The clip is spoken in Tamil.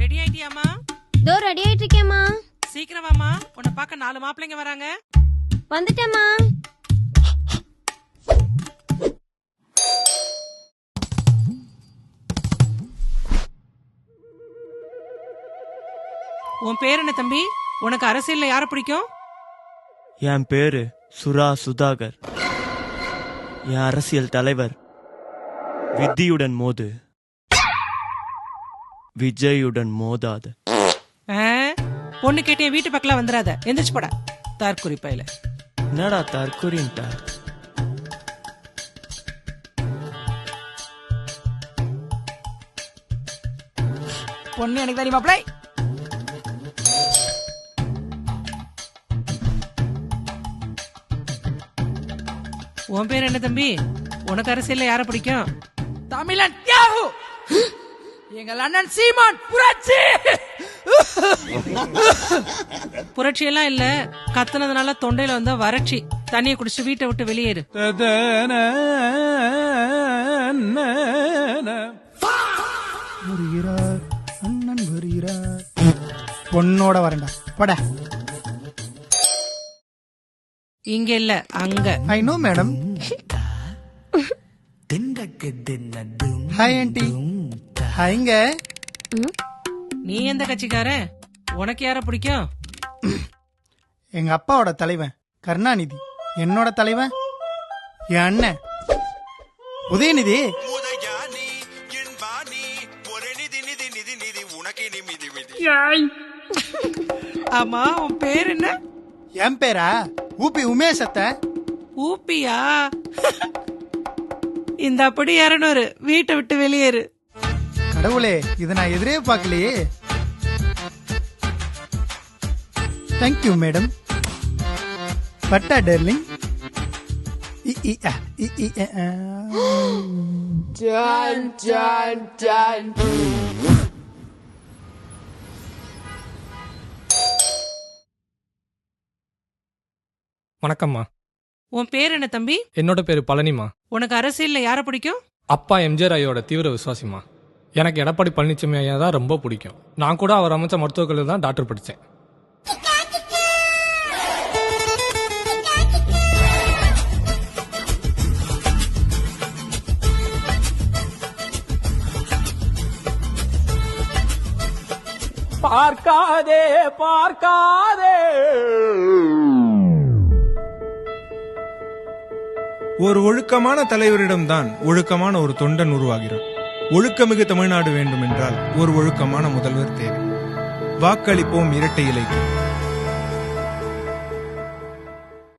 ரெடி ஆயிட்டியாமா? தோ ரெடி ஆயிட்டு இருக்கேம்மா. சீக்கிரம் வாமா, உன்னை பார்க்க 4 மாப்பிள்ளைங்க வராங்க. வந்துட்டேம்மா. உன் பேர் என்ன தம்பி? உனக்கு அரசியல்ல யார பிடிக்கும்? என் பேரு சுரா சுதாகர். என் அரசியல் தலைவர் விதியுடன் மோது, விஜயுடன் மோதாத. பொண்ணு கேட்டு என் வீட்டு பக்கம் வந்துடாத, எந்திரிச்சு போட. தற்குறி பையில. என்னடா தற்குறின்ட்டா? பொண்ணு எனக்கு தெரியுமா மாப்பிள்ளை? உன் பேர் என்ன தம்பி? உனக்கு அரசியல்ல யார பிடிக்கும்? தமிழன் தியாகு, எங்கள் அண்ணன் சீமான் புரட்சி. புரட்சி எல்லாம் இல்ல, கத்துனதுனால தொண்டையில வந்த வறட்சி. தண்ணியை குடிச்சு வீட்டை விட்டு வெளியேறு. வருகிறார் அண்ணன் வருகிறார். பொண்ணோட வரண்டா பட. இங்க இல்ல, அங்க. I know madam. Hi aunty. ஹாய்ங்க. நீ எந்த கட்சிக்கார? உனக்கு யார பிடிக்கும்? எங்க அப்பாவோட தலைவன் கருணாநிதி. என்னோட தலைவன் என் அண்ணன் உதயநிதி. ஆமா, உன் பேர் என்ன? என் பேரா ஊபி உமேஷத்த. ஊப்பியா? இந்த அப்படி 200 வீட்டை விட்டு வெளியேறு. கடவுளே, இதை நான் எதிரே பார்க்கலையே. Thank you madam. பட்டா டார்லிங். வணக்கம்மா. உன் பேர் என்ன தம்பி? என்னோட பேரு பழனிமா. உனக்கு அரசியல்ல யார பிடிக்கும்? அப்பா எம்ஜிஆர் ஐயோட தீவிர விசுவாசிமா. எனக்கு எடப்பாடி பழனிசாமி ஐயா தான் ரொம்ப பிடிக்கும். நான் கூட அவர் அமைச்ச மருத்துவக் கல்லூரியில் தான் டாக்டர் படித்தேன். பார்க்காதே பார்க்காதே. ஒரு ஒழுக்கமான தலைவரிடம்தான் ஒழுக்கமான ஒரு தொண்டன் உருவாகிறான். ஒழுக்கமிகு தமிழ்நாடு வேண்டும் என்றால் ஒரு ஒழுக்கமான முதல்வர் தேவை. வாக்களிப்போம் இரட்டை இலைக்கு.